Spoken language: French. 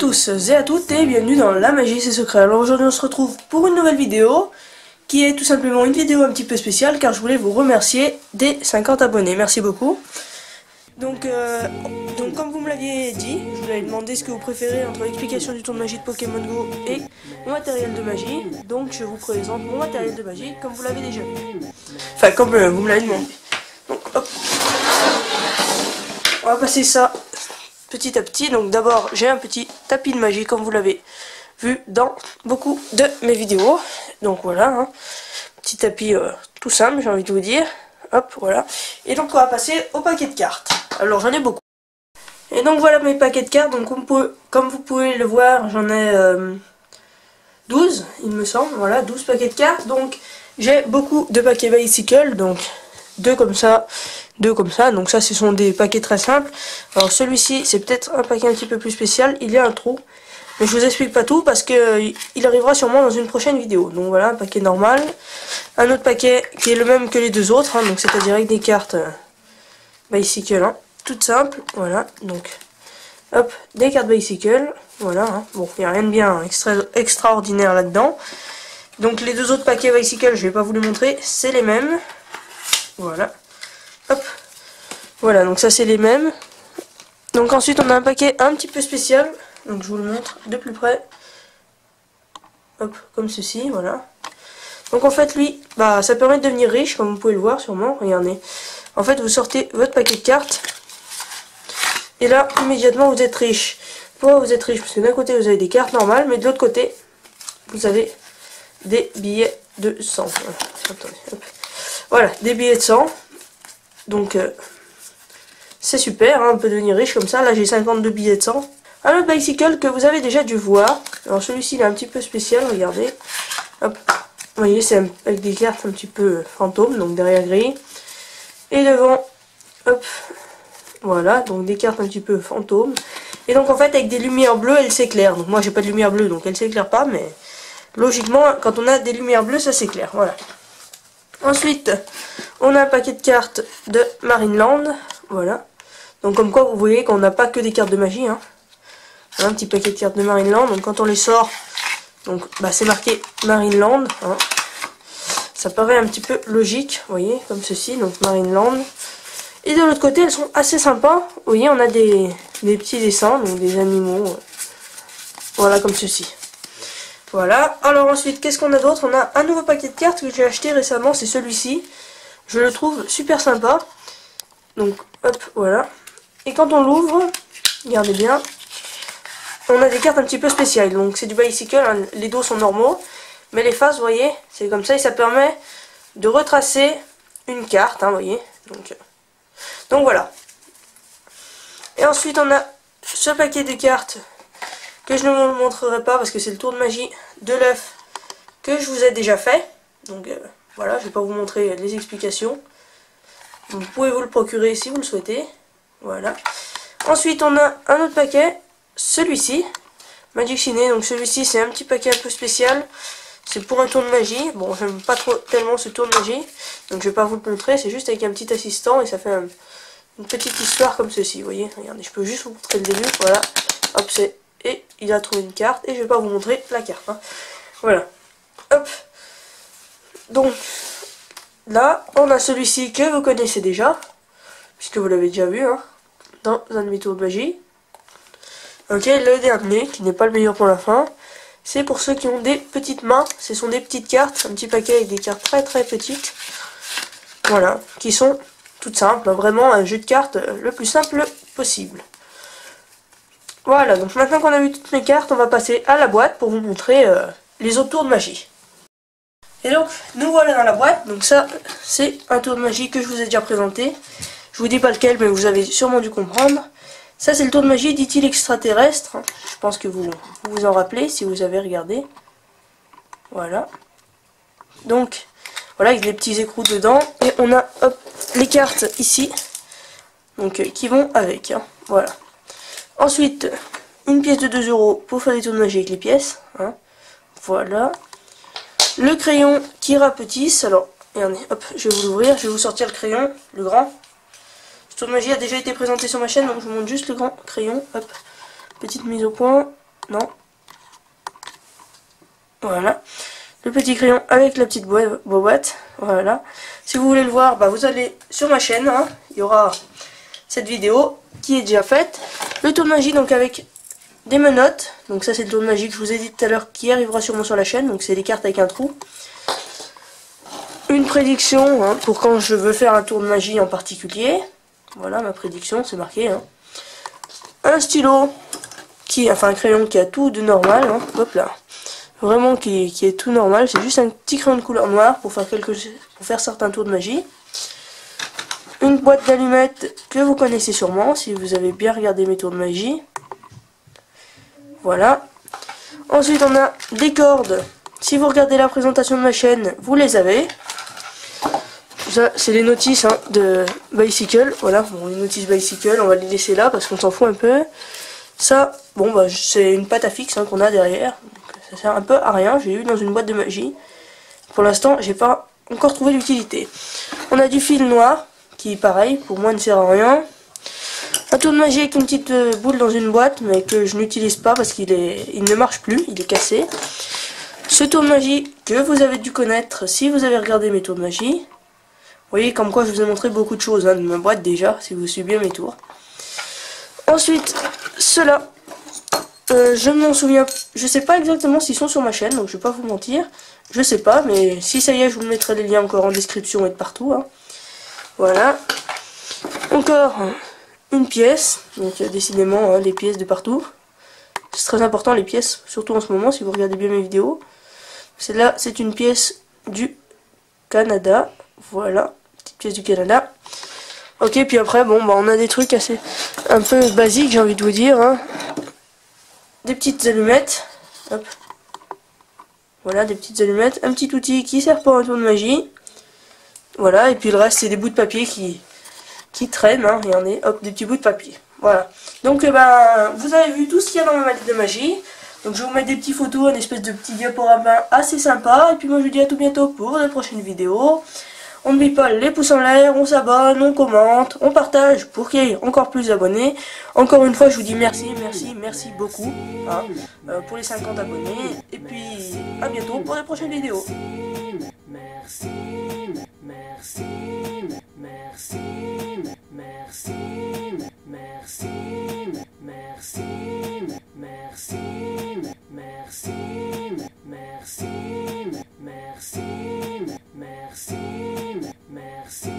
tous et à toutes et bienvenue dans La Magie c'est secret. Alors aujourd'hui on se retrouve pour une nouvelle vidéo qui est tout simplement une vidéo un petit peu spéciale car je voulais vous remercier des 50 abonnés. Merci beaucoup. Donc comme vous me l'aviez dit, je vous avais demandé ce que vous préférez entre l'explication du tour de magie de Pokémon Go et mon matériel de magie. Donc je vous présente mon matériel de magie comme vous l'avez déjà vu. Enfin comme vous me l'avez demandé. Donc hop. On va passer ça petit à petit. Donc d'abord j'ai un petit tapis de magie comme vous l'avez vu dans beaucoup de mes vidéos. Donc voilà, hein. Petit tapis tout simple, j'ai envie de vous dire. Hop, voilà. Et donc on va passer au paquet de cartes. Alors j'en ai beaucoup. Et donc voilà mes paquets de cartes. Donc comme vous pouvez le voir, j'en ai 12 il me semble. Voilà, 12 paquets de cartes. Donc j'ai beaucoup de paquets bicycle. Donc deux comme ça, deux comme ça. Donc ça ce sont des paquets très simples. Alors celui-ci c'est peut-être un paquet un petit peu plus spécial. Il y a un trou. Mais je vous explique pas tout parce que il arrivera sûrement dans une prochaine vidéo. Donc voilà, un paquet normal. Un autre paquet qui est le même que les deux autres. Hein, donc c'est-à-dire avec des cartes bicycle. Hein, toutes simples. Voilà. Donc hop, des cartes bicycle. Voilà. Hein. Bon, il n'y a rien de bien extraordinaire là-dedans. Donc les deux autres paquets bicycle, je vais pas vous les montrer. C'est les mêmes. Voilà. Hop. Voilà, donc ça c'est les mêmes. Donc ensuite on a un paquet un petit peu spécial. Donc je vous le montre de plus près. Hop, comme ceci, voilà. Donc en fait lui, bah ça permet de devenir riche, comme vous pouvez le voir sûrement, regardez. En fait vous sortez votre paquet de cartes. Et là, immédiatement vous êtes riche. Pourquoi vous êtes riche? Parce que d'un côté vous avez des cartes normales, mais de l'autre côté, vous avez des billets de 100. Voilà, attendez, hop. Voilà, des billets de 100. Donc c'est super, hein, on peut devenir riche comme ça. Là j'ai 52 billets de 100. Un autre bicycle que vous avez déjà dû voir. Alors celui-ci il est un petit peu spécial, regardez. Hop. Vous voyez, c'est avec des cartes un petit peu fantômes, donc derrière gris. Et devant, hop. Voilà, donc des cartes un petit peu fantômes. Et donc en fait avec des lumières bleues, elle s'éclaire. Donc moi j'ai pas de lumière bleue, donc elle s'éclaire pas, mais logiquement quand on a des lumières bleues, ça s'éclaire. Voilà. Ensuite, on a un paquet de cartes de Marineland. Voilà. Donc comme quoi vous voyez qu'on n'a pas que des cartes de magie, hein. Un petit paquet de cartes de Marineland. Donc quand on les sort, donc bah, c'est marqué Marineland. Hein. Ça paraît un petit peu logique, vous voyez, comme ceci. Donc Marineland. Et de l'autre côté, elles sont assez sympas. Vous voyez, on a des petits dessins, donc des animaux. Voilà, comme ceci. Voilà. Alors ensuite, qu'est-ce qu'on a d'autre? On a un nouveau paquet de cartes que j'ai acheté récemment. C'est celui-ci. Je le trouve super sympa. Donc hop, voilà. Et quand on l'ouvre, regardez bien. On a des cartes un petit peu spéciales, donc c'est du bicycle, hein. Les dos sont normaux, mais les faces, vous voyez, c'est comme ça et ça permet de retracer une carte, hein, vous voyez. Donc voilà. Et ensuite on a ce paquet de cartes que je ne vous montrerai pas parce que c'est le tour de magie de l'œuf que je vous ai déjà fait. Donc voilà, je ne vais pas vous montrer les explications. Vous pouvez vous le procurer si vous le souhaitez. Voilà. Ensuite on a un autre paquet. Celui-ci, Magic Ciné, donc celui-ci c'est un petit paquet un peu spécial, c'est pour un tour de magie. Bon, j'aime pas trop tellement ce tour de magie, donc je vais pas vous le montrer, c'est juste avec un petit assistant et ça fait une petite histoire comme ceci, vous voyez, regardez, je peux juste vous montrer le début, voilà, hop, et il a trouvé une carte, et je vais pas vous montrer la carte, hein. Voilà, hop, donc, là, on a celui-ci que vous connaissez déjà, puisque vous l'avez déjà vu, hein, dans un de mes tours de magie. Ok, le dernier, qui n'est pas le meilleur pour la fin, c'est pour ceux qui ont des petites mains. Ce sont des petites cartes, un petit paquet avec des cartes très très petites. Voilà, qui sont toutes simples, hein, vraiment un jeu de cartes le plus simple possible. Voilà, donc maintenant qu'on a vu toutes mes cartes, on va passer à la boîte pour vous montrer les autres tours de magie. Et donc, nous voilà dans la boîte. Donc ça, c'est un tour de magie que je vous ai déjà présenté. Je vous dis pas lequel, mais vous avez sûrement dû comprendre. Ça c'est le tour de magie, dit-il extraterrestre. Je pense que vous vous en rappelez si vous avez regardé. Voilà. Donc, voilà, avec des petits écrous dedans. Et on a, hop, les cartes ici. Donc, qui vont avec. Hein. Voilà. Ensuite, une pièce de 2 € pour faire des tours de magie avec les pièces. Hein. Voilà. Le crayon qui rapetisse. Alors, regardez, hop, je vais vous l'ouvrir. Je vais vous sortir le crayon, le grand. Tour de magie a déjà été présenté sur ma chaîne, donc je vous montre juste le grand crayon. Hop, petite mise au point. Non. Voilà. Le petit crayon avec la petite boîte. Voilà. Si vous voulez le voir, bah, vous allez sur ma chaîne. Hein. Il y aura cette vidéo qui est déjà faite. Le tour de magie donc avec des menottes. Donc ça c'est le tour de magie que je vous ai dit tout à l'heure qui arrivera sûrement sur la chaîne. Donc c'est des cartes avec un trou. Une prédiction hein, pour quand je veux faire un tour de magie en particulier. Voilà ma prédiction, c'est marqué. Hein. Un stylo, enfin un crayon qui a tout de normal. Hein. Hop là. Vraiment qui est tout normal, c'est juste un petit crayon de couleur noire pour faire certains tours de magie. Une boîte d'allumettes que vous connaissez sûrement si vous avez bien regardé mes tours de magie. Voilà. Ensuite on a des cordes. Si vous regardez la présentation de ma chaîne, vous les avez. Ça c'est les notices hein, de Bicycle. Voilà, bon, les notices Bicycle, on va les laisser là parce qu'on s'en fout un peu. Ça, bon bah c'est une pâte à fixe hein, qu'on a derrière. Ça sert un peu à rien, j'ai eu dans une boîte de magie. Pour l'instant, j'ai pas encore trouvé l'utilité. On a du fil noir, qui pareil, pour moi ne sert à rien. Un tour de magie avec une petite boule dans une boîte, mais que je n'utilise pas parce qu'il ne marche plus, il est cassé. Ce tour de magie que vous avez dû connaître si vous avez regardé mes tours de magie. Vous voyez comme quoi je vous ai montré beaucoup de choses hein, de ma boîte déjà, si vous suivez bien mes tours. Ensuite, ceux-là. Je m'en souviens, je sais pas exactement s'ils sont sur ma chaîne, donc je vais pas vous mentir. Je sais pas, mais si ça y est, je vous mettrai les liens encore en description et de partout. Hein. Voilà. Encore une pièce, donc décidément hein, les pièces de partout. C'est très important les pièces, surtout en ce moment si vous regardez bien mes vidéos. Celle-là, c'est une pièce du Canada. Voilà, petite pièce du Canada. Ok, puis après, bon, bah on a des trucs assez un peu basiques, j'ai envie de vous dire. Hein. Des petites allumettes, hop. Voilà des petites allumettes, un petit outil qui sert pour un tour de magie, voilà, et puis le reste c'est des bouts de papier qui traînent, hein. Regardez, hop, des petits bouts de papier, voilà. Donc ben, vous avez vu tout ce qu'il y a dans ma mallette de magie, donc je vais vous mettre des petites photos, une espèce de petit diaporama assez sympa, et puis moi je vous dis à tout bientôt pour de prochaines vidéos. On n'oublie pas les pouces en l'air, on s'abonne, on commente, on partage pour qu'il y ait encore plus d'abonnés. Encore une fois, je vous dis merci, merci, merci beaucoup hein, pour les 50 abonnés. Et puis, à bientôt pour les prochaines vidéos. Merci, merci, merci, merci, merci, merci, merci, merci, merci, merci, merci. Merci.